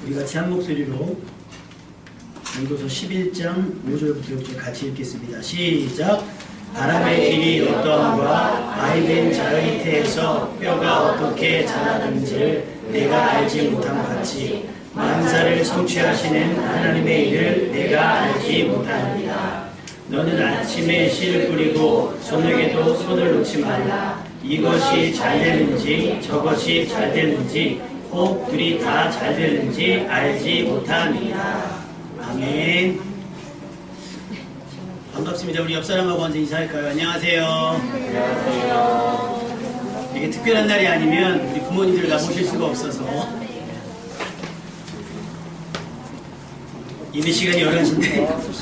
우리 같이 한 목소리로 전도서 11장 5절부터 6절 같이 읽겠습니다. 시작! 바람의 길이 어떠함과 아이된 자의 태에서 뼈가 어떻게 자라는지를 내가 알지 못함 같이 만사를 성취하시는 하나님의 일을 내가 알지 못하느니라. 너는 아침에 씨를 뿌리고 저녁에도 손을 놓지 말라. 이것이 잘 되는지 저것이 잘 되는지 혹 둘이 다 잘 되는지 알지 못하느니라. 아멘. 반갑습니다. 우리 옆사람하고 먼저 인사할까요? 안녕하세요. 안녕하세요. 이게 특별한 날이 아니면 우리 부모님들 다 모실 수가 없어서 예배 시간이 11시인데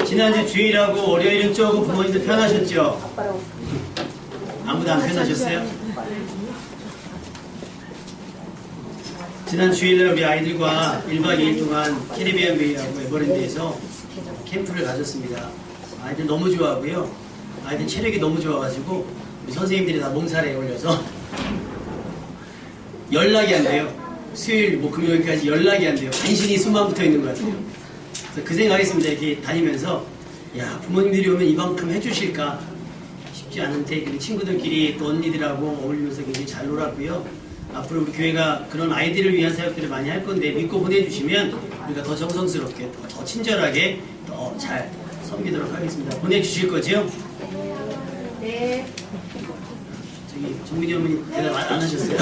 지난주 주일하고 월요일은 조금 부모님들 편하셨죠? 아무도 안 편하셨어요? 지난 주일날 우리 아이들과 1박 2일 동안 캐리비안 베이하고 에버랜드에서 캠프를 가졌습니다. 아이들 너무 좋아하고요. 아이들 체력이 너무 좋아가지고 우리 선생님들이 다 몸살에 걸려서 연락이 안 돼요. 수요일, 금요일까지 연락이 안 돼요. 간신히 숨만 붙어 있는 것 같아요. 그래서 그 생각했습니다. 이렇게 다니면서 야, 부모님들이 오면 이만큼 해주실까 쉽지 않은데 친구들끼리 또 언니들하고 어울리면서 굉장히 잘 놀았고요. 앞으로 우리 교회가 그런 아이들을 위한 사역들을 많이 할 건데 믿고 보내주시면 우리가 더 정성스럽게 더 친절하게 더 잘 섬기도록 하겠습니다. 보내주실 거죠? 네. 저기 정민이 어머니 대답 안 하셨어요?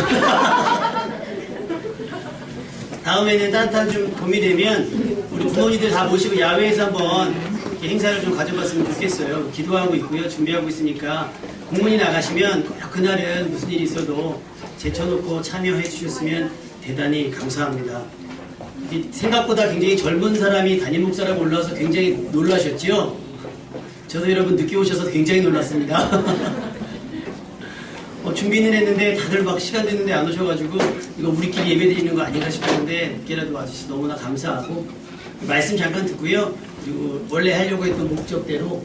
다음에는 따뜻한 좀 봄이 되면 우리 부모님들 다 모시고 야외에서 한번 이렇게 행사를 좀 가져봤으면 좋겠어요. 기도하고 있고요. 준비하고 있으니까 공문이 나가시면 꼭 그날은 무슨 일이 있어도 제쳐놓고 참여해 주셨으면 대단히 감사합니다. 생각보다 굉장히 젊은 사람이 담임 목사라고 올라와서 굉장히 놀라셨죠? 저도 여러분 늦게 오셔서 굉장히 놀랐습니다. 준비는 했는데 다들 막 시간 됐는데 안 오셔가지고 이거 우리끼리 예배 드리는 거 아닌가 싶었는데 늦게라도 와주셔서 너무나 감사하고 말씀 잠깐 듣고요. 그리고 원래 하려고 했던 목적대로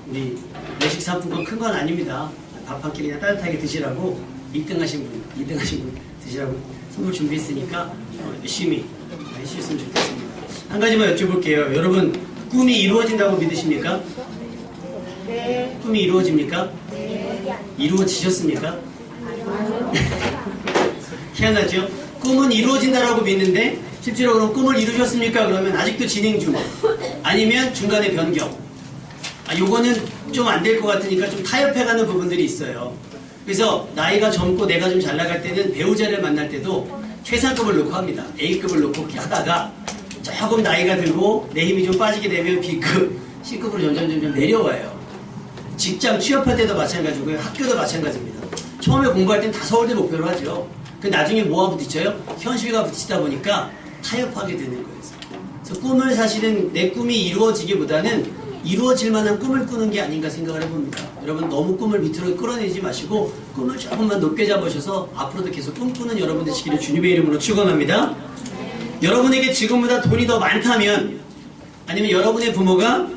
우리 외식 상품권 큰 건 아닙니다. 밥 한 끼 그냥 따뜻하게 드시라고 2등 하신 분 드시라고 선물 준비했으니까 열심히 해주셨으면 좋겠습니다. 한 가지만 여쭤볼게요. 여러분 꿈이 이루어진다고 믿으십니까? 네. 꿈이 이루어집니까? 네. 이루어지셨습니까? 희한하죠? 꿈은 이루어진다라고 믿는데 실제로 그럼 꿈을 이루셨습니까? 그러면 아직도 진행 중 아니면 중간에 변경. 요거는 좀 안 될 것 같으니까 좀 타협해가는 부분들이 있어요. 그래서 나이가 젊고 내가 좀 잘 나갈 때는 배우자를 만날 때도 최상급을 놓고 합니다. A급을 놓고 이렇게 하다가 조금 나이가 들고 내 힘이 좀 빠지게 되면 B급, C급으로 점점 내려와요. 직장 취업할 때도 마찬가지고요. 학교도 마찬가지입니다. 처음에 공부할 땐 다 서울대 목표로 하죠. 그 나중에 뭐와 부딪혀요? 현실과 부딪히다 보니까 타협하게 되는 거예요. 그래서 꿈을 사실은 내 꿈이 이루어지기보다는 이루어질 만한 꿈을 꾸는 게 아닌가 생각을 해봅니다. 여러분 너무 꿈을 밑으로 끌어내지 마시고 꿈을 조금만 높게 잡으셔서 앞으로도 계속 꿈꾸는 여러분 되시기를 주님의 이름으로 축원합니다. 여러분에게 지금보다 돈이 더 많다면 아니면 여러분의 부모가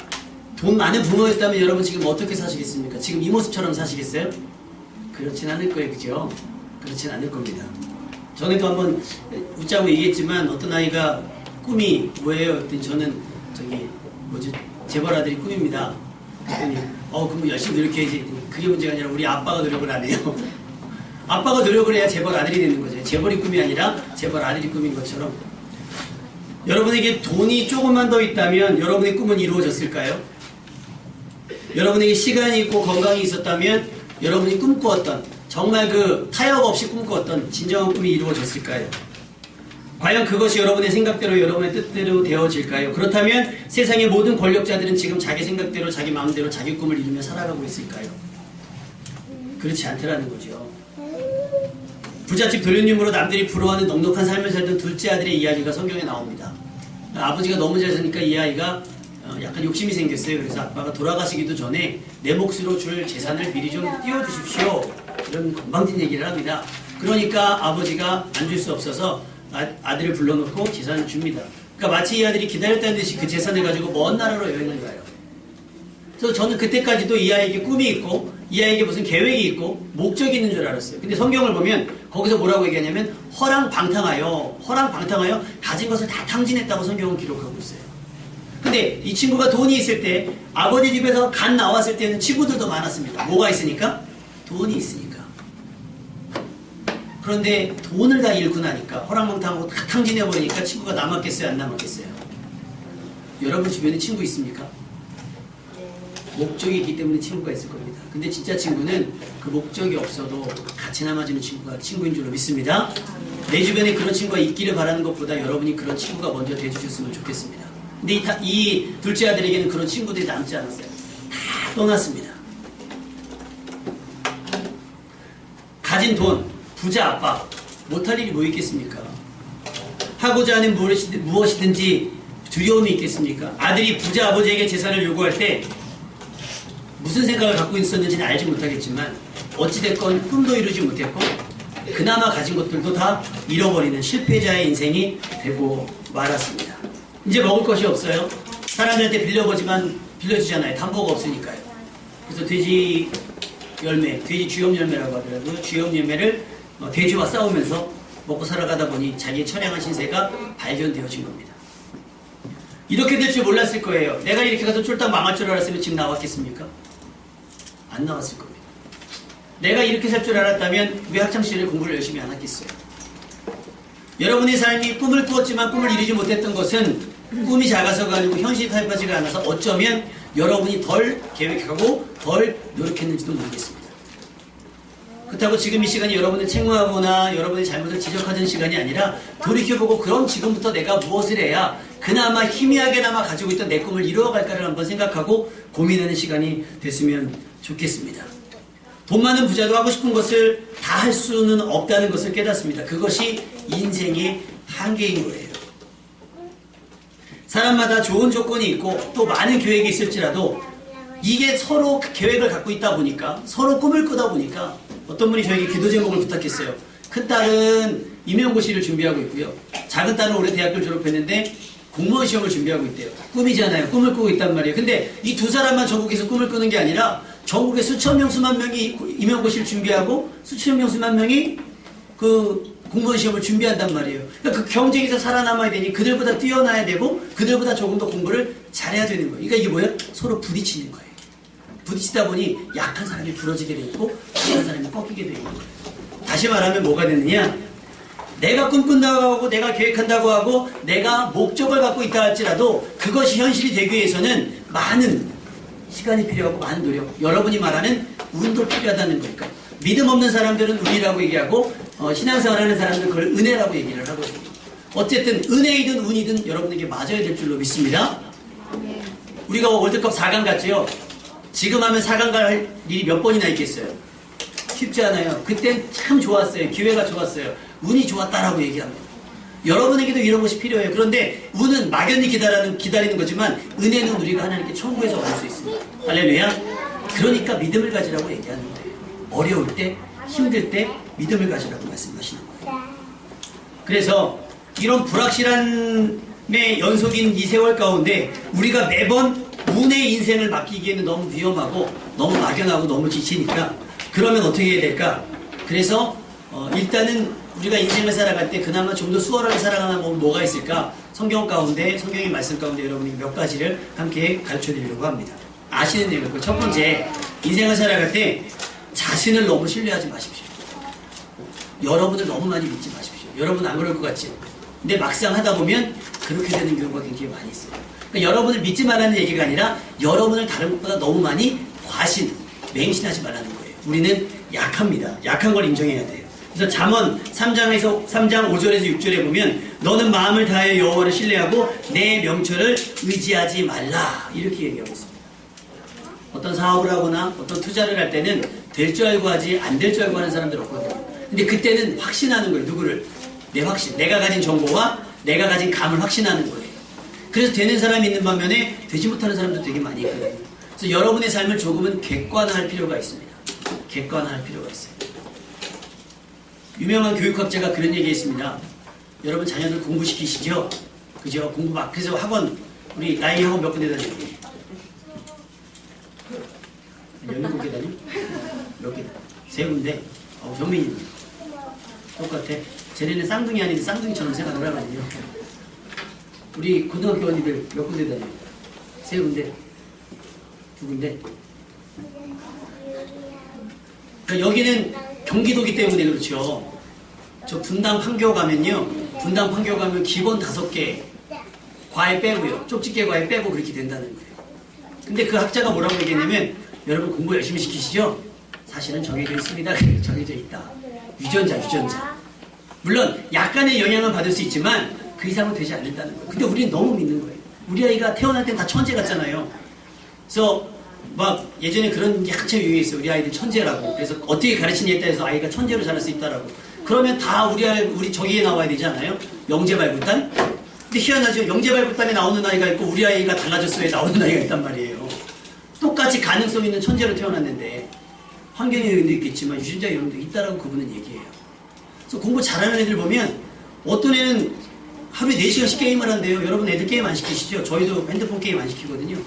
돈 많은 부모였다면 여러분 지금 어떻게 사시겠습니까? 지금 이 모습처럼 사시겠어요? 그렇진 않을 거예요. 그죠? 그렇진 않을 겁니다. 전에도 한번 웃자고 얘기했지만 어떤 아이가 꿈이 뭐예요? 그랬더니 저는 재벌 아들이 꿈입니다. 그랬더니 그럼 열심히 노력해야지. 그게 문제가 아니라 우리 아빠가 노력을 안 해요. 아빠가 노력을 해야 재벌 아들이 되는 거죠. 재벌이 꿈이 아니라 재벌 아들이 꿈인 것처럼 여러분에게 돈이 조금만 더 있다면 여러분의 꿈은 이루어졌을까요? 여러분에게 시간이 있고 건강이 있었다면 여러분이 꿈꾸었던 정말 그 타협 없이 꿈꾸었던 진정한 꿈이 이루어졌을까요? 과연 그것이 여러분의 생각대로 여러분의 뜻대로 되어질까요? 그렇다면 세상의 모든 권력자들은 지금 자기 생각대로 자기 마음대로 자기 꿈을 이루며 살아가고 있을까요? 그렇지 않더라는 거죠. 부잣집 도련님으로 남들이 부러워하는 넉넉한 삶을 살던 둘째 아들의 이야기가 성경에 나옵니다. 아버지가 너무 잘 사니까 이 아이가 약간 욕심이 생겼어요. 그래서 아빠가 돌아가시기도 전에 내 몫으로 줄 재산을 미리 좀 띄워주십시오. 이런 건방진 얘기를 합니다. 그러니까 아버지가 안 줄 수 없어서 아들을 불러놓고 재산을 줍니다. 그러니까 마치 이 아들이 기다렸다는 듯이 그 재산을 가지고 먼 나라로 여행을 가요. 그래서 저는 그때까지도 이 아이에게 꿈이 있고 이 아이에게 무슨 계획이 있고 목적이 있는 줄 알았어요. 근데 성경을 보면 거기서 뭐라고 얘기하냐면 허랑방탕하여 가진 것을 다 탕진했다고 성경은 기록하고 있어요. 근데 이 친구가 돈이 있을 때 아버지 집에서 갓 나왔을 때는 친구들도 많았습니다. 뭐가 있으니까? 돈이 있으니까. 그런데 돈을 다 잃고 나니까 허랑방탕하고 다 탕진해버리니까 친구가 남았겠어요? 안 남았겠어요? 여러분 주변에 친구 있습니까? 목적이 있기 때문에 친구가 있을 겁니다. 근데 진짜 친구는 그 목적이 없어도 같이 남아주는 친구가 친구인 줄로 믿습니다. 내 주변에 그런 친구가 있기를 바라는 것보다 여러분이 그런 친구가 먼저 돼주셨으면 좋겠습니다. 근데 이 둘째 아들에게는 그런 친구들이 남지 않았어요. 다 떠났습니다. 가진 돈, 부자 아빠, 못할 일이 뭐 있겠습니까? 하고자 하는 무엇이든지 두려움이 있겠습니까? 아들이 부자 아버지에게 재산을 요구할 때 무슨 생각을 갖고 있었는지는 알지 못하겠지만 어찌됐건 꿈도 이루지 못했고 그나마 가진 것들도 다 잃어버리는 실패자의 인생이 되고 말았습니다. 이제 먹을 것이 없어요. 사람들한테 빌려보지만 빌려주잖아요. 담보가 없으니까요. 그래서 돼지 주염 열매라고 하더라고요. 주염 열매를 돼지와 싸우면서 먹고 살아가다 보니 자기의 처량한 신세가 발견되어진 겁니다. 이렇게 될 줄 몰랐을 거예요. 내가 이렇게 가서 쫄딱 망할 줄 알았으면 지금 나왔겠습니까? 안 나왔을 겁니다. 내가 이렇게 살 줄 알았다면 왜 학창시절에 공부를 열심히 안 했겠어요? 여러분의 삶이 꿈을 꾸었지만 꿈을 이루지 못했던 것은 꿈이 작아서가 아니고 현실이 타입하지가 않아서 어쩌면 여러분이 덜 계획하고 덜 노력했는지도 모르겠습니다. 그렇다고 지금 이 시간이 여러분을 책망하거나 여러분의 잘못을 지적하는 시간이 아니라 돌이켜보고 그럼 지금부터 내가 무엇을 해야 그나마 희미하게나마 가지고 있던 내 꿈을 이루어갈까를 한번 생각하고 고민하는 시간이 됐으면 좋겠습니다. 돈 많은 부자도 하고 싶은 것을 다 할 수는 없다는 것을 깨닫습니다. 그것이 인생의 한계인 거예요. 사람마다 좋은 조건이 있고 또 많은 계획이 있을지라도 이게 서로 계획을 갖고 있다 보니까 서로 꿈을 꾸다 보니까 어떤 분이 저에게 기도 제목을 부탁했어요. 큰 딸은 임용고시를 준비하고 있고요. 작은 딸은 올해 대학교를 졸업했는데 공무원 시험을 준비하고 있대요. 꿈이잖아요. 꿈을 꾸고 있단 말이에요. 근데 이 두 사람만 전국에서 꿈을 꾸는 게 아니라 전국에 수천 명 수만 명이 임용고시를 준비하고 수천 명 수만 명이 그 공무원 시험을 준비한단 말이에요. 그러니까 그 경쟁에서 살아남아야 되니 그들보다 뛰어나야 되고 그들보다 조금 더 공부를 잘해야 되는 거예요. 그러니까 이게 뭐예요? 서로 부딪히는 거예요. 부딪히다 보니 약한 사람이 부러지게 돼 있고 강한 사람이 꺾이게 되는 거예요. 다시 말하면 뭐가 되느냐? 내가 꿈꾼다고 하고 내가 계획한다고 하고 내가 목적을 갖고 있다 할지라도 그것이 현실이 되기 위해서는 많은 시간이 필요하고 많은 노력, 여러분이 말하는 운도 필요하다는 거니까. 믿음 없는 사람들은 운이라고 얘기하고 신앙생활하는 사람들은 그걸 은혜라고 얘기를 하거든요. 어쨌든 은혜이든 운이든 여러분에게 맞아야 될 줄로 믿습니다. 우리가 월드컵 4강 갔지요. 지금 하면 4강 갈 일이 몇 번이나 있겠어요. 쉽지 않아요. 그땐 참 좋았어요. 기회가 좋았어요. 운이 좋았다라고 얘기합니다. 여러분에게도 이런 것이 필요해요. 그런데 운은 막연히 기다리는 거지만 은혜는 우리가 하나님께 청구해서 얻을 수 있습니다. 할렐루야. 그러니까 믿음을 가지라고 얘기하는 거예요. 어려울 때, 힘들 때 믿음을 가지라고 말씀하시는 거예요. 그래서 이런 불확실함의 연속인 이 세월 가운데 우리가 매번 운의 인생을 맡기기에는 너무 위험하고 너무 막연하고 너무 지치니까 그러면 어떻게 해야 될까? 그래서 일단은 우리가 인생을 살아갈 때 그나마 좀 더 수월하게 살아가는 법은 뭐가 있을까? 성경의 말씀 가운데 여러분이 몇 가지를 함께 가르쳐 드리려고 합니다. 아시는 내용이고 첫 번째, 인생을 살아갈 때 자신을 너무 신뢰하지 마십시오. 여러분을 너무 많이 믿지 마십시오. 여러분 안 그럴 것 같지? 근데 막상 하다 보면 그렇게 되는 경우가 굉장히 많이 있어요. 그러니까 여러분을 믿지 말라는 얘기가 아니라 여러분을 다른 것보다 너무 많이 맹신하지 말라는 거예요. 우리는 약합니다. 약한 걸 인정해야 돼요. 그래서 잠언 3장 5절에서 6절에 보면 너는 마음을 다하여 여호와를 신뢰하고 내 명철을 의지하지 말라 이렇게 얘기하고 있습니다. 어떤 사업을 하거나 어떤 투자를 할 때는 될 줄 알고 하지 안 될 줄 알고 하는 사람들 없거든요. 근데 그때는 확신하는 거예요. 누구를? 내 확신. 내가 가진 정보와 내가 가진 감을 확신하는 거예요. 그래서 되는 사람이 있는 반면에 되지 못하는 사람도 되게 많이 있거든요. 그래서 여러분의 삶을 조금은 객관화할 필요가 있습니다. 객관화할 필요가 있어요. 유명한 교육학자가 그런 얘기했습니다. 여러분 자녀들 공부시키시죠? 그죠? 공부 막 그래서 학원 우리 나이 학원 몇 군데 다니고 17개 다녀? 세 군데. 경민이 똑같아. 쟤네는 쌍둥이 아닌데 쌍둥이처럼 생각을 하거든요. 우리 고등학교 언니들 몇 군데 다녀요? 세 군데? 두 군데? 그러니까 여기는 경기도기 때문에 그렇죠. 저 분당 판교 가면요. 분당 판교 가면 기본 5개 과외 빼고요. 쪽집게 과외 빼고 그렇게 된다는 거예요. 근데 그 학자가 뭐라고 얘기했냐면 여러분 공부 열심히 시키시죠? 사실은 정해져 있습니다. 정해져 있다. 유전자. 물론 약간의 영향을 받을 수 있지만 그 이상은 되지 않는다는 거예요. 근데 우리는 너무 믿는 거예요. 우리 아이가 태어날 땐 다 천재 같잖아요. 그래서 막 예전에 그런 게 한참 유행했어요. 우리 아이들 천재라고. 그래서 어떻게 가르치냐에 따라서 아이가 천재로 자랄 수 있다라고. 그러면 다 우리 저기에 나와야 되잖아요. 영재발굴단. 근데 희한하죠. 영재발굴단에 나오는 아이가 있고 우리 아이가 달라졌어에 나오는 아이가 있단 말이에요. 똑같이 가능성 있는 천재로 태어났는데 환경의 요인도 있겠지만 유전자 요인도 있다라고 그분은 얘기해요. 그래서 공부 잘하는 애들 보면 어떤 애는 하루에 4시간씩 게임을 한대요. 여러분 애들 게임 안 시키시죠? 저희도 핸드폰 게임 안 시키거든요.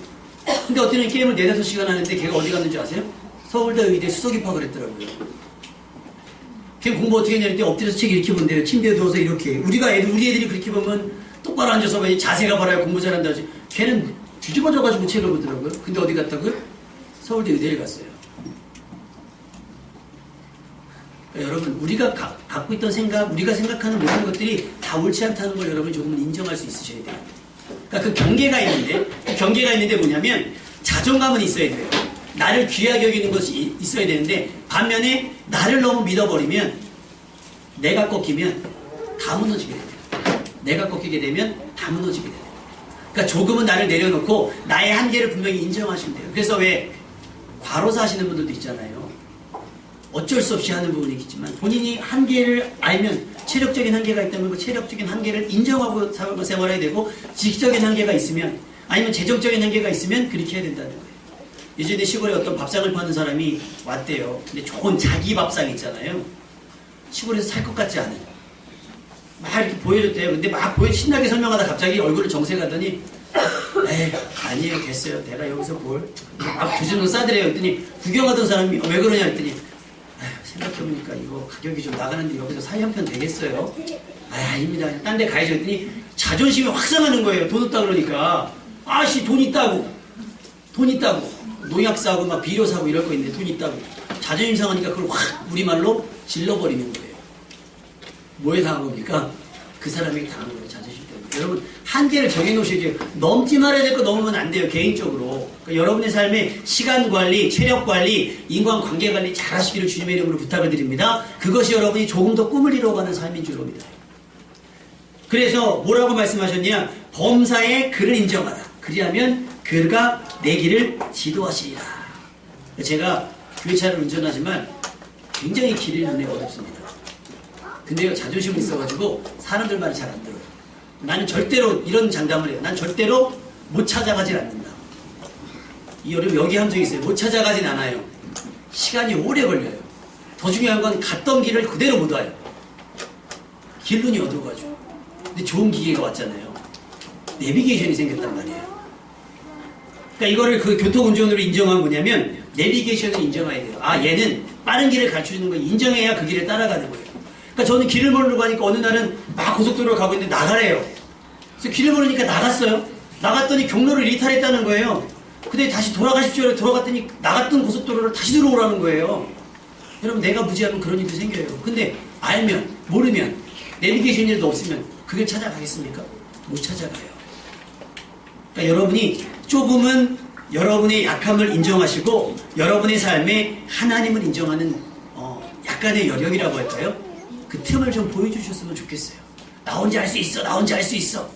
근데 어떤 애는 게임을 4-5시간 하는데 걔가 어디 갔는지 아세요? 서울대 의대 수석 입학을 했더라고요. 걔 공부 어떻게 했냐 했더니 엎드려서 책 이렇게 본대요. 침대에 누워서 이렇게. 우리 애들이 그렇게 보면 똑바로 앉아서 봐. 자세가 바라야 공부 잘한다 하지. 걔는 뒤집어져가지고 책을 보더라고요. 근데 어디 갔다고요? 서울대 의대에 갔어요. 그러니까 여러분 우리가 갖고 있던 생각, 우리가 생각하는 모든 것들이 다 옳지 않다는 걸 여러분 조금은 인정할 수 있으셔야 돼요. 그러니까 그 경계가 있는데 뭐냐면 자존감은 있어야 돼요. 나를 귀하게 여기는 것이 있어야 되는데 반면에 나를 너무 믿어버리면 내가 꺾이면 다 무너지게 됩니다. 내가 꺾이게 되면 다 무너지게 됩니다. 그러니까 조금은 나를 내려놓고 나의 한계를 분명히 인정하시면 돼요. 그래서 왜 과로사 하시는 분들도 있잖아요. 어쩔 수 없이 하는 부분이 있겠지만 본인이 한계를 알면 체력적인 한계가 있다면 그 체력적인 한계를 인정하고 생활해야 되고 지식적인 한계가 있으면 아니면 재정적인 한계가 있으면 그렇게 해야 된다는 거예요. 예전에 시골에 어떤 밥상을 파는 사람이 왔대요. 근데 좋은 자기 밥상 있잖아요. 시골에서 살 것 같지 않은 막 이렇게 보여줬대요. 근데 막 신나게 설명하다 갑자기 얼굴을 정색하더니 에이 아니에요 됐어요. 내가 여기서 막 주전을 싸드려요. 했더니 구경하던 사람이 왜 그러냐 했더니 생각해보니까 이거 가격이 좀 나가는데 여기서 사이 한 편 되겠어요? 아닙니다. 딴 데 가야죠 했더니 자존심이 확 상하는 거예요. 돈 없다 그러니까. 아씨 돈 있다고. 농약 사고 막 비료 사고 이럴 거 있는데 돈 있다고. 자존심 상하니까 그걸 확 우리말로 질러버리는 거예요. 뭐에 당한 겁니까? 그 사람에게 당한 거예요. 자존심 때문에. 여러분 한계를 정해놓으시게 넘지 말아야 될 거 넘으면 안 돼요. 개인적으로. 그러니까 여러분의 삶에 시간관리, 체력관리, 인간관계관리 잘 하시기를 주님의 이름으로 부탁을 드립니다. 그것이 여러분이 조금 더 꿈을 이뤄가는 삶인 줄 봅니다. 그래서 뭐라고 말씀하셨냐? 범사에 그를 인정하라. 그리하면 그가 내 길을 지도하시리라. 제가 교회차를 운전하지만 굉장히 길이 눈에 어둡습니다. 근데요 자존심이 있어가지고 사람들 말을 잘 안 들어요. 나는 절대로 이런 장담을 해요. 난 절대로 못 찾아가질 않는다. 여러분 여기 함정이 있어요. 못 찾아가진 않아요. 시간이 오래 걸려요. 더 중요한 건 갔던 길을 그대로 못 와요. 길눈이 어두워가지고. 근데 좋은 기계가 왔잖아요. 내비게이션이 생겼단 말이에요. 그러니까 이거를 그 교통운전으로 인정한 뭐냐면 내비게이션을 인정해야 돼요. 얘는 빠른 길을 가르쳐주는 거 인정해야 그 길을 따라가는 거예요. 그러니까 저는 길을 모르고 가니까 어느 날은 막 고속도로를 가고 있는데 나가래요. 그래서 길을 모르니까 나갔어요. 나갔더니 경로를 이탈했다는 거예요. 근데 다시 돌아가십시오. 돌아갔더니 나갔던 고속도로를 다시 들어오라는 거예요. 여러분 내가 무지하면 그런 일도 생겨요. 근데 알면 모르면 내비게이션이라도 없으면 그걸 찾아가겠습니까? 못 찾아가요. 그러니까 여러분이 조금은 여러분의 약함을 인정하시고 여러분의 삶에 하나님을 인정하는 약간의 여력이라고 할까요? 그 틈을 좀 보여주셨으면 좋겠어요. 나 혼자 할 수 있어. 나 혼자 할 수 있어.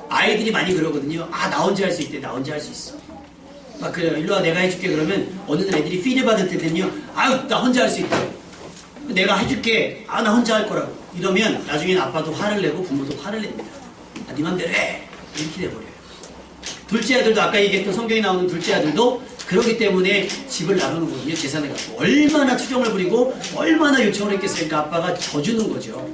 아이들이 많이 그러거든요. 나 혼자 할 수 있대. 나 혼자 할 수 있어. 막 그래요. 일로 와 내가 해줄게 그러면 어느 날 애들이 필을 받을 때는요. 나 혼자 할 수 있다. 내가 해줄게. 나 혼자 할 거라고. 이러면 나중엔 아빠도 화를 내고 부모도 화를 냅니다. 네 맘대로 해. 이렇게 돼버려요. 둘째 아들도 아까 얘기했던 성경에 나오는 둘째 아들도 그렇기 때문에 집을 나누는 거거든요. 재산을 갖고. 얼마나 투정을 부리고 얼마나 요청을 했겠으니까 아빠가 져주는 거죠.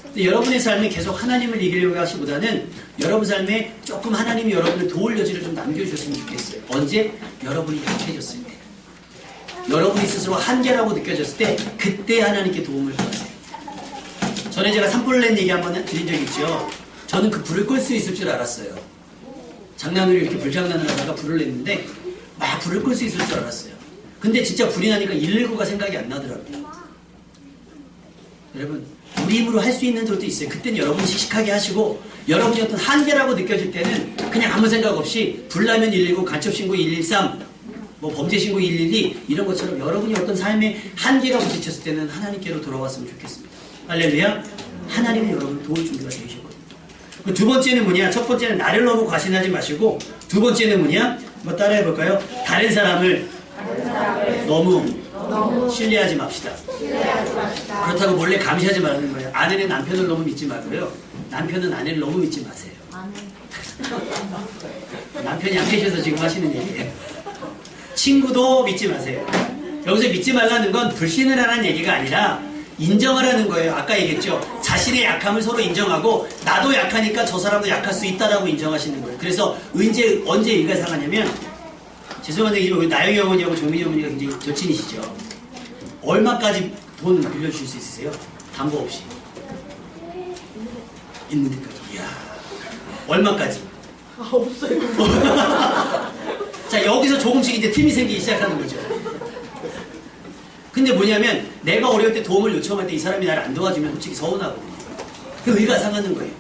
근데 여러분의 삶에 계속 하나님을 이기려고 하시보다는 여러분 삶에 조금 하나님이 여러분을 도울 여지를 좀 남겨주셨으면 좋겠어요. 언제? 여러분이 약해졌을 때. 여러분이 스스로 한계라고 느껴졌을 때 그때 하나님께 도움을 구하세요. 전에 제가 산불을 낸 얘기 한번 드린 적이 있죠. 저는 그 불을 끌 수 있을 줄 알았어요. 장난으로 이렇게 불장난을 하다가 불을 냈는데 막 불을 끌 수 있을 줄 알았어요. 근데 진짜 불이 나니까 119가 생각이 안 나더라고요. 여러분, 우리 힘으로 할 수 있는 것도 있어요. 그때는 여러분이 씩씩하게 하시고 여러분이 어떤 한계라고 느껴질 때는 그냥 아무 생각 없이 불나면 119, 간첩신고 113, 뭐 범죄신고 112 이런 것처럼 여러분이 어떤 삶의 한계가 부딪혔을 때는 하나님께로 돌아왔으면 좋겠습니다. 할렐루야. 하나님은 여러분을 도울 준비가 되셨거든요. 두 번째는 뭐냐? 첫 번째는 나를 너무 과신하지 마시고 두 번째는 뭐냐? 뭐 따라해 볼까요? 다른 사람을 너무 신뢰하지 맙시다. 그렇다고 몰래 감시하지 말라는 거예요. 아내는 남편을 너무 믿지 말고요. 남편은 아내를 너무 믿지 마세요. 남편이 안 계셔서 지금 하시는 얘기예요. 친구도 믿지 마세요. 여기서 믿지 말라는 건 불신을 하라는 얘기가 아니라 인정하라는 거예요. 아까 얘기했죠. 자신의 약함을 서로 인정하고 나도 약하니까 저 사람도 약할 수 있다라고 인정하시는 거예요. 그래서 언제 얘기가 상하냐면 죄송한데 우리 나영이 어머니하고 정민이 어머니가 굉장히 절친이시죠. 얼마까지 돈 빌려주실 수 있으세요? 담보 없이. 있는 데까지. 이야. 얼마까지? 없어요. 자, 여기서 조금씩 이제 틈이 생기기 시작하는 거죠. 근데 뭐냐면 내가 어려울 때 도움을 요청할 때 이 사람이 나를 안 도와주면 솔직히 서운하거든요. 그 의가 상하는 거예요.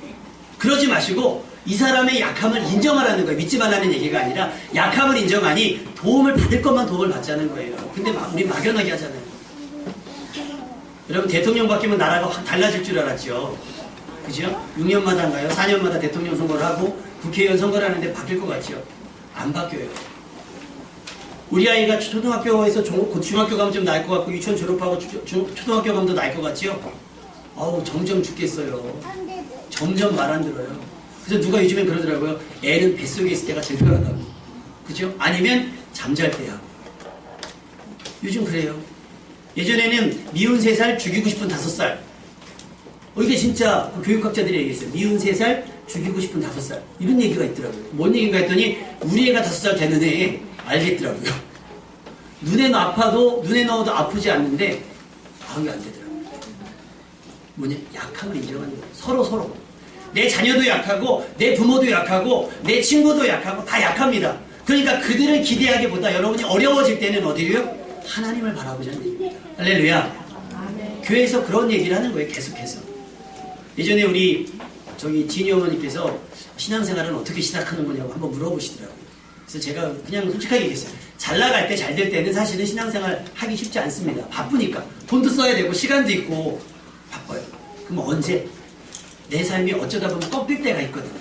그러지 마시고 이 사람의 약함을 인정하라는 거예요. 믿지 말라는 얘기가 아니라 약함을 인정하니 도움을 받을 것만 도움을 받자는 거예요. 근데 우리 막연하게 하잖아요. 여러분 대통령 바뀌면 나라가 확 달라질 줄 알았죠. 그죠? 6년마다인가요? 4년마다 대통령 선거를 하고 국회의원 선거를 하는데 바뀔 것 같죠? 안 바뀌어요. 우리 아이가 초등학교에서 곧 중학교 가면 좀 나을 것 같고 유치원 졸업하고 초등학교 가면 더 나을 것 같지요? 어우 점점 죽겠어요. 점점 말 안 들어요. 그래서 누가 요즘엔 그러더라고요. 애는 뱃속에 있을 때가 제일 편하다고. 그죠? 아니면 잠잘 때야. 요즘 그래요. 예전에는 미운 3살 죽이고 싶은 5살. 이게 진짜 교육학자들이 얘기했어요. 미운 3살 죽이고 싶은 5살. 이런 얘기가 있더라고요. 뭔 얘기인가 했더니 우리 애가 5살 되는 애에 알겠더라고요. 눈에 넣어도 아프지 않는데 마음이 안 되더라고요. 뭐냐? 약함을 인정하는 거예요. 서로. 내 자녀도 약하고 내 부모도 약하고 내 친구도 약하고 다 약합니다. 그러니까 그들을 기대하기보다 여러분이 어려워질 때는 어디로요? 하나님을 바라보자는 얘기입니다. 할렐루야. 교회에서 그런 얘기를 하는 거예요. 계속해서. 예전에 우리 진이 어머니께서 신앙생활은 어떻게 시작하는 거냐고 한번 물어보시더라고요. 그래서 제가 그냥 솔직하게 얘기했어요. 잘 나갈 때 잘 될 때는 사실은 신앙생활 하기 쉽지 않습니다. 바쁘니까. 돈도 써야 되고 시간도 있고 바빠요. 그럼 언제? 내 삶이 어쩌다 보면 꺾일 때가 있거든요.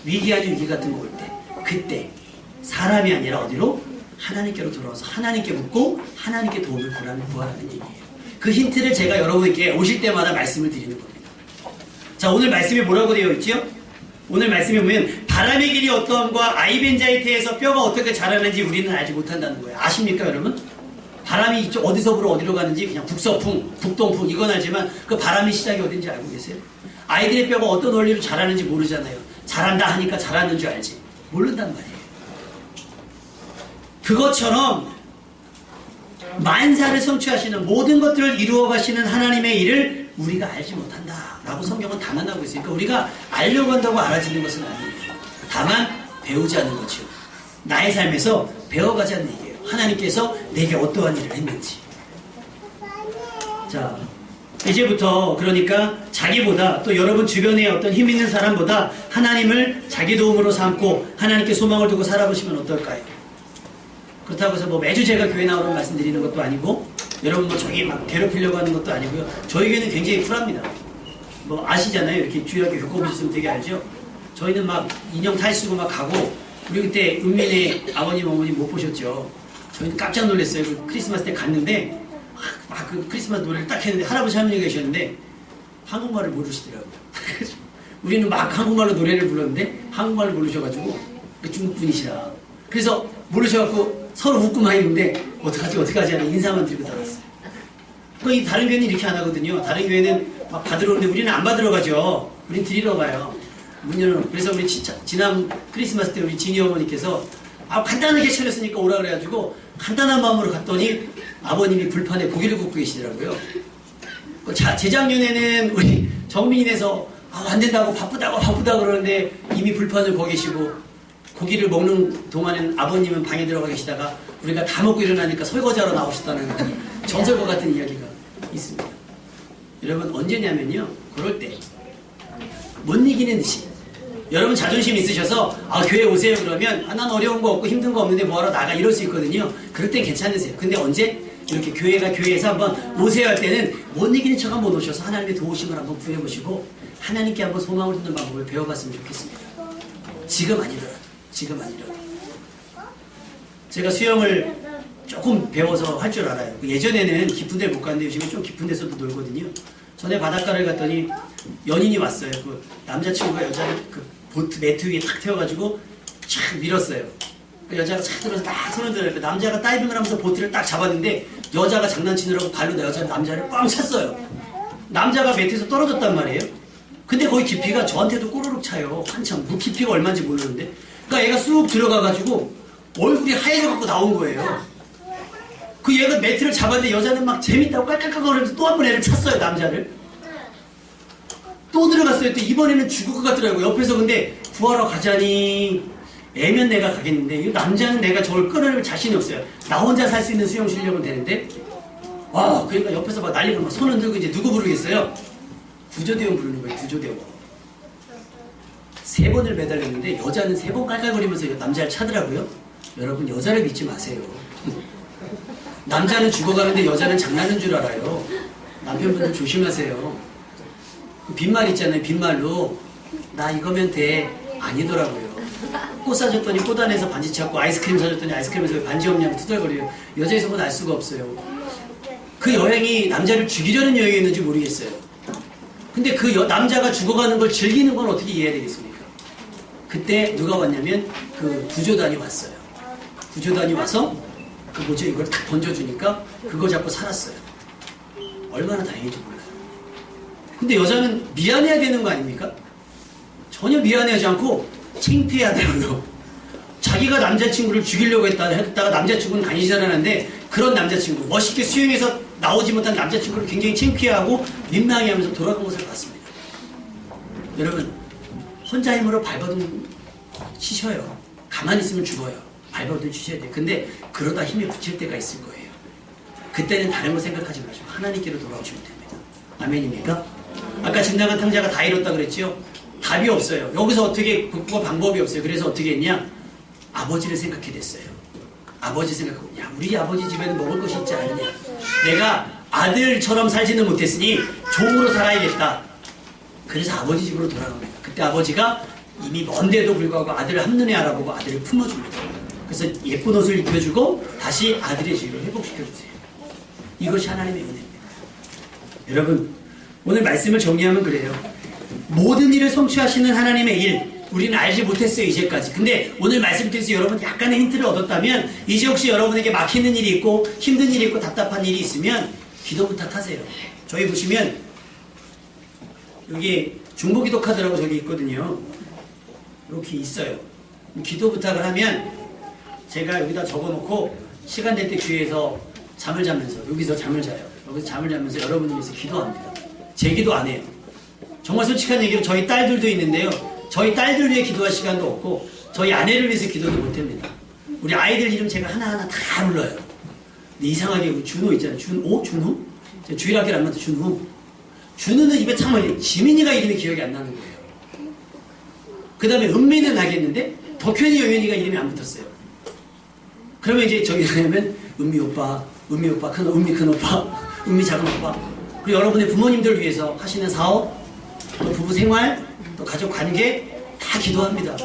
위기 아닌 위기 같은 거 올 때. 그때 사람이 아니라 어디로? 하나님께로 돌아와서 하나님께 묻고 하나님께 도움을 구하라는 얘기예요. 그 힌트를 제가 여러분께 오실 때마다 말씀을 드리는 겁니다. 자, 오늘 말씀이 뭐라고 되어 있죠? 오늘 말씀에 보면 바람의 길이 어떠함과 아이벤자이트에서 뼈가 어떻게 자라는지 우리는 알지 못한다는 거예요. 아십니까 여러분? 바람이 이쪽 어디서부터 어디로 가는지 그냥 북서풍, 북동풍 이건 알지만 그 바람의 시작이 어딘지 알고 계세요? 아이들의 뼈가 어떤 원리로 자라는지 모르잖아요. 자란다 하니까 자라는 줄 알지 모른단 말이에요. 그것처럼 만사를 성취하시는 모든 것들을 이루어 가시는 하나님의 일을 우리가 알지 못한다 라고 성경은 단언하고 있으니까 우리가 알려고 한다고 알아지는 것은 아니에요. 다만 배우자는 거죠. 나의 삶에서 배워가자는 얘기예요. 하나님께서 내게 어떠한 일을 했는지. 자, 이제부터 그러니까 자기보다 또 여러분 주변에 어떤 힘 있는 사람보다 하나님을 자기 도움으로 삼고 하나님께 소망을 두고 살아보시면 어떨까요? 그렇다고 해서 뭐 매주 제가 교회 나오는 말씀 드리는 것도 아니고 여러분 뭐 저기 막 괴롭히려고 하는 것도 아니고요. 저희 교회는 굉장히 쿨합니다. 뭐 아시잖아요. 이렇게 주일학교 겪어보셨으면 되게 알죠. 저희는 막 인형 탈쓰고 막 가고 우리 그때 은민의 아버님 어머님 못 보셨죠. 저희는 깜짝 놀랐어요. 그 크리스마스 때 갔는데 막 그 크리스마스 노래를 딱 했는데 할아버지 할머니가 계셨는데 한국말을 모르시더라고요. 우리는 막 한국말로 노래를 불렀는데 한국말을 모르셔가지고 그 중국 분이시라. 그래서 모르셔갖고 서로 웃고만 있는데 어떡하지 하는 인사만 드리고 나갔어요. 이 다른 교회는 이렇게 안 하거든요. 다른 교회는 막 받으러 오는데 우리는 안 받으러 가죠. 우리는 드리러 가요. 문 열어놓고. 그래서 우리 지난 크리스마스 때 우리 진이 어머니께서 간단하게 차렸으니까 오라 그래가지고 간단한 마음으로 갔더니 아버님이 불판에 고기를 굽고 계시더라고요. 재작년에는 우리 정민이네서 안 된다고 바쁘다고 그러는데 이미 불판을 거기 계시고 고기를 먹는 동안엔 아버님은 방에 들어가 계시다가 우리가 다 먹고 일어나니까 설거지하러 나오셨다는 전설과 같은 이야기가 있습니다. 여러분 언제냐면요. 그럴 때 못 이기는 듯이 여러분 자존심 있으셔서 교회 오세요 그러면 난 어려운 거 없고 힘든 거 없는데 뭐하러 나가 이럴 수 있거든요. 그럴 땐 괜찮으세요. 근데 언제 이렇게 교회에서 한번 오세요 할 때는 못 이기는 척 한번 오셔서 하나님의 도우심을 한번 구해보시고 하나님께 한번 소망을 듣는 방법을 배워봤으면 좋겠습니다. 지금 아니더라도 제가 수영을 조금 배워서 할 줄 알아요. 예전에는 깊은 데를 못 갔는데 요즘에 좀 깊은 데서도 놀거든요. 전에 바닷가를 갔더니 연인이 왔어요. 그 남자친구가 여자를 그 보트 매트 위에 탁 태워가지고 촥 밀었어요. 그 여자가 착 들어서 딱 손을 들어요. 남자가 다이빙을 하면서 보트를 딱 잡았는데 여자가 장난치느라고 발로 남자를 꽝 찼어요. 남자가 매트에서 떨어졌단 말이에요. 근데 거기 깊이가 저한테도 꼬르륵 차요. 한참 물 깊이가 얼마인지 모르는데 그러니까 얘가 쑥 들어가가지고 얼굴이 하얘져갖고 나온 거예요. 그 얘가 매트를 잡았는데 여자는 막 재밌다고 깔깔깔거리면서 또 한 번 애를 찼어요. 남자를 또 들어갔어요. 또 이번에는 죽을 것 같더라고요. 옆에서 근데 구하러 가자니 애면 내가 가겠는데 이 남자는 내가 저걸 끌어낼 자신이 없어요. 나 혼자 살 수 있는 수영 실력은 되는데 그러니까 옆에서 막 난리가 막 손 흔들고 이제 누구 부르겠어요? 구조대원 부르는 거예요. 구조대원 3번을 매달렸는데 여자는 3번 깔깔거리면서 남자를 차더라고요. 여러분 여자를 믿지 마세요. 남자는 죽어가는데 여자는 장난인 줄 알아요. 남편분들 조심하세요. 빈말 있잖아요. 빈말로 나 이거면 돼. 아니더라고요. 꽃 사줬더니 꽃 안에서 반지 찾고 아이스크림 사줬더니 아이스크림에서 반지 없냐고 투덜거려요. 여자에서 보면 알 수가 없어요. 그 여행이 남자를 죽이려는 여행이었는지 모르겠어요. 근데 그 남자가 죽어가는 걸 즐기는 건 어떻게 이해해야 되겠습니까? 그때 누가 왔냐면 그 구조단이 왔어요. 구조단이 와서 이걸 탁 던져주니까 그거 잡고 살았어요. 얼마나 다행인지 몰라요. 근데 여자는 미안해야 되는 거 아닙니까? 전혀 미안해하지 않고 창피해야 되고요. 자기가 남자친구를 죽이려고 했다가 남자친구는 간신히 살아났는데 그런 남자친구, 멋있게 수영해서 나오지 못한 남자친구를 굉장히 창피해하고 민망해하면서 돌아간 것을 봤습니다. 여러분 혼자 힘으로 발버둥 치셔요. 가만히 있으면 죽어요. 발버둥 치셔야 돼요. 근데 그러다 힘이 붙일 때가 있을 거예요. 그때는 다른 거 생각하지 마시고 하나님께로 돌아오시면 됩니다. 아멘입니까? 아까 진당한 탕자가 다 잃었다 그랬죠? 답이 없어요. 여기서 어떻게 극복할 방법이 없어요. 그래서 어떻게 했냐? 아버지를 생각해냈어요. 아버지 생각하고 우리 아버지 집에는 먹을 것이 있지 않느냐. 내가 아들처럼 살지는 못했으니 종으로 살아야겠다. 그래서 아버지 집으로 돌아갑니다. 그때 아버지가 이미 먼데도 불구하고 아들을 한눈에 알아보고 아들을 품어줍니다. 그래서 예쁜 옷을 입혀주고 다시 아들의 지위를 회복시켜주세요. 이것이 하나님의 은혜입니다. 여러분 오늘 말씀을 정리하면 그래요. 모든 일을 성취하시는 하나님의 일 우리는 알지 못했어요 이제까지. 근데 오늘 말씀 통해서 여러분 약간의 힌트를 얻었다면 이제 혹시 여러분에게 막히는 일이 있고 힘든 일이 있고 답답한 일이 있으면 기도 부탁하세요. 저희 보시면 여기 중보기도 카드라고 저기 있거든요. 이렇게 있어요. 기도 부탁을 하면 제가 여기다 적어놓고 시간 될 때 교회에서 잠을 자면서 여기서 잠을 자요. 여기서 잠을 자면서 여러분을 위해서 기도합니다. 제 기도 안 해요. 정말 솔직한 얘기로 저희 딸들도 있는데요. 저희 딸들 위해 기도할 시간도 없고 저희 아내를 위해서 기도도 못합니다. 우리 아이들 이름 제가 하나하나 다 불러요. 근데 이상하게 우리 준호 있잖아요. 준호? 제가 주일학교를 안 맞다 준호. 준호는 입에 참 멀리 지민이가 이름이 기억이 안 나는 거예요. 그 다음에 은미는 나겠는데 덕현이 영현이가 이름이 안 붙었어요. 그러면 이제 저기 가면 은미 오빠 큰 오빠 은미 작은 오빠 그리고 여러분의 부모님들 위해서 하시는 사업 또 부부 생활 또 가족 관계 다 기도합니다.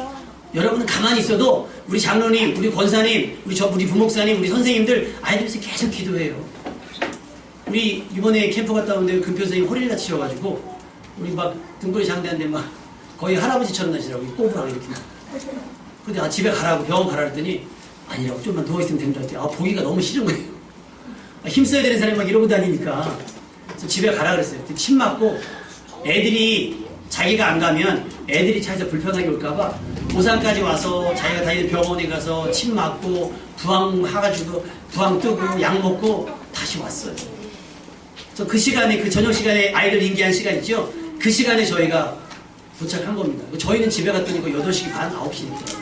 여러분은 가만히 있어도 우리 장로님 우리 권사님 우리 부목사님 우리 선생님들 아이들 위해서 계속 기도해요. 우리 이번에 캠프 갔다 오는데 금표 선생님 허리를 다치셔가지고 우리 막 등골이 장대한데 막 거의 할아버지처럼 나시더라고요. 꼬부랑 이렇게 근데 집에 가라고 병원 가라 그랬더니 아니라고 좀만 누워있으면 된다 했더니 보기가 너무 싫은 거예요. 힘써야 되는 사람이 막 이러고 다니니까 그래서 집에 가라 그랬어요. 침 맞고 애들이 자기가 안 가면 애들이 차에서 불편하게 올까봐 고산까지 와서 자기가 다니는 병원에 가서 침 맞고 부항 해가지고 부항 뜨고 약 먹고 다시 왔어요. 그래서 그 시간에 그 저녁 시간에 아이들 인계한 시간 있죠? 그 시간에 저희가 도착한 겁니다. 저희는 집에 갔더니 8시 반, 9시니까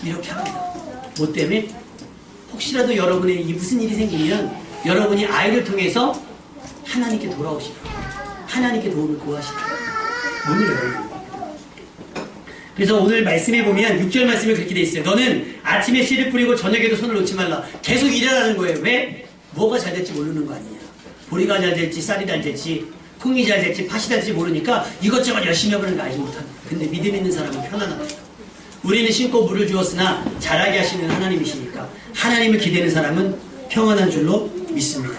이렇게 합니다. 뭐 때문에? 혹시라도 여러분의 이 무슨 일이 생기면 여러분이 아이를 통해서 하나님께 돌아오시라. 하나님께 도움을 구하시라. 문을 열어줍니다. 그래서 오늘 말씀에 보면 6절 말씀에 그렇게 돼 있어요. 너는 아침에 씨를 뿌리고 저녁에도 손을 놓지 말라. 계속 일하라는 거예요. 왜? 뭐가 잘 될지 모르는 거 아니에요. 보리가 잘 될지 쌀이 잘 될지 콩이 잘 될지 팥이 잘 될지 모르니까 이것저것 열심히 해보는 거 알지 못합니다. 근데 믿음 있는 사람은 편안합니다. 우리는 심고 물을 주었으나 자라게 하시는 하나님이시니까 하나님을 기대는 사람은 평안한 줄로 믿습니다.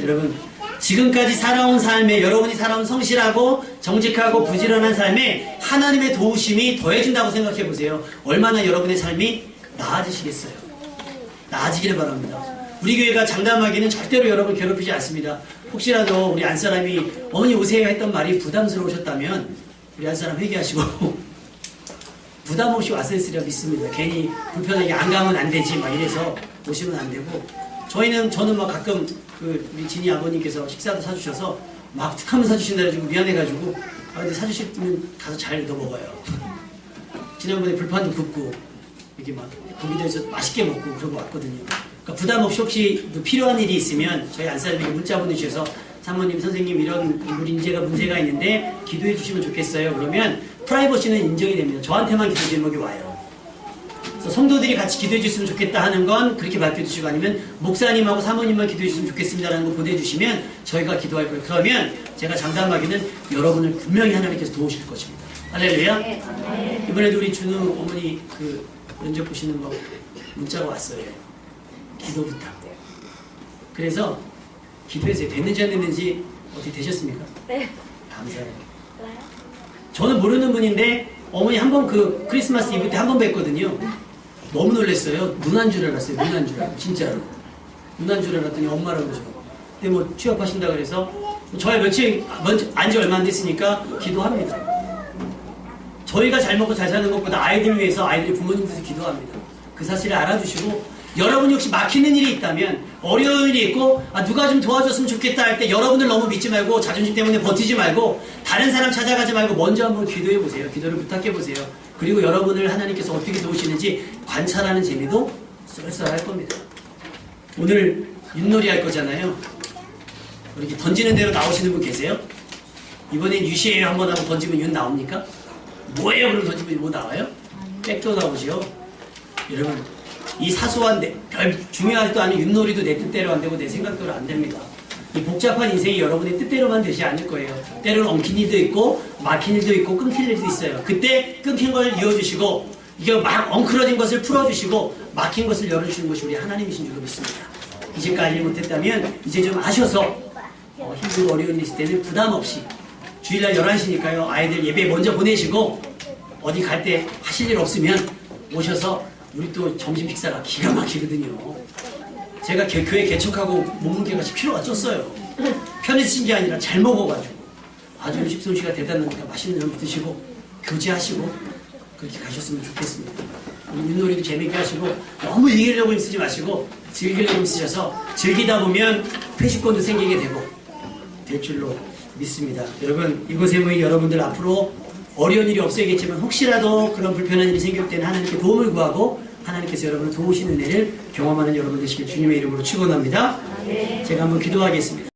여러분 지금까지 살아온 삶에 여러분이 살아온 성실하고 정직하고 부지런한 삶에 하나님의 도우심이 더해진다고 생각해 보세요. 얼마나 여러분의 삶이 나아지시겠어요. 나아지기를 바랍니다. 우리 교회가 장담하기는 절대로 여러분 괴롭히지 않습니다. 혹시라도 우리 안사람이 어머니 오세요 했던 말이 부담스러우셨다면 우리 안사람 회개하시고 부담 없이 왔으리라 믿습니다. 괜히 불편하게 안 가면 안 되지 막 이래서 오시면 안 되고 저는 막 가끔 우리 진이 아버님께서 식사도 사주셔서 막 툭하면 사주신다 해가지고 미안해가지고 근데 사주시면 가서 잘 얻어 먹어요. 지난번에 불판도 굽고 이렇게 막 거기서 맛있게 먹고 그러고 왔거든요. 그러니까 부담 없이 혹시 필요한 일이 있으면 저희 안사람에게 문자 보내주셔서 사모님 선생님 이런 우리 인재가 문제가 있는데 기도해 주시면 좋겠어요. 그러면 프라이버시는 인정이 됩니다. 저한테만 기도 제목이 와요. 그래서 성도들이 같이 기도해 주셨으면 좋겠다 하는 건 그렇게 밝혀 주시고 아니면 목사님하고 사모님만 기도해 주시면 좋겠습니다라는 거 보내주시면 저희가 기도할 거예요. 그러면 제가 장담하기는 여러분을 분명히 하나님께서 도우실 것입니다. 할렐루야. 이번에도 우리 준우 어머니 면접 보시는 거 문자가 왔어요. 기도 부탁. 그래서 기도해서 됐는지 안 됐는지 어떻게 되셨습니까? 네. 감사해요. 저는 모르는 분인데 어머니 한 번 크리스마스 이브 때 한 번 뵀거든요. 너무 놀랐어요. 누나인 줄 알았어요. 누나인 줄 알고 진짜로. 누나인 줄 알았더니 엄마라고 그러죠. 근데 뭐 취업하신다 그래서 저희 며칠 안지 얼마 안 됐으니까 기도합니다. 저희가 잘 먹고 잘 사는 것보다 아이들 위해서 아이들 부모님께서 기도합니다. 그 사실을 알아주시고 여러분이 혹시 막히는 일이 있다면 어려운 일이 있고 누가 좀 도와줬으면 좋겠다 할 때 여러분들 너무 믿지 말고 자존심 때문에 버티지 말고 다른 사람 찾아가지 말고 먼저 한번 기도해 보세요. 기도를 부탁해 보세요. 그리고 여러분을 하나님께서 어떻게 도우시는지 관찰하는 재미도 쏠쏠할 겁니다. 오늘 윷놀이 할 거잖아요. 이렇게 던지는 대로 나오시는 분 계세요? 이번엔 유시예요 한번 하고 던지면 윷 나옵니까? 뭐예요? 그럼 던지면 뭐 나와요? 백도 나오죠. 여러분 이 사소한 별 중요하지도 않은 윷놀이도 내 뜻대로 안 되고 내 생각대로 안 됩니다. 이 복잡한 인생이 여러분의 뜻대로만 되지 않을 거예요. 때로는 엉킨 일도 있고 막힌 일도 있고 끊길 일도 있어요. 그때 끊긴 걸 이어주시고 이게 막 엉클어진 것을 풀어주시고 막힌 것을 열어주시는 것이 우리 하나님이신 줄로 믿습니다. 이제까지 못했다면 이제 좀 아셔서 힘들고 어려운 일 있을 때는 부담 없이 주일날 11시니까요. 아이들 예배 먼저 보내시고 어디 갈 때 하실 일 없으면 오셔서 우리 또 점심 식사가 기가 막히거든요. 제가 교회 개척하고 몸무게가 10kg가 쪘어요. 편해진 게 아니라 잘 먹어가지고 아주 음식 솜씨가 대단하니까 맛있는 음식 드시고 교제하시고 그렇게 가셨으면 좋겠습니다. 윷놀이도 재밌게 하시고 너무 이기려고 힘쓰지 마시고 즐기려고 힘쓰셔서 즐기다 보면 회식권도 생기게 되고 될 줄로 믿습니다. 여러분 이곳에 모인 여러분들 앞으로 어려운 일이 없어야겠지만 혹시라도 그런 불편한 일이 생길 때는 하나님께 도움을 구하고 하나님께서 여러분을 도우시는 은혜를 경험하는 여러분 되시길 주님의 이름으로 축원합니다. 제가 한번 기도하겠습니다.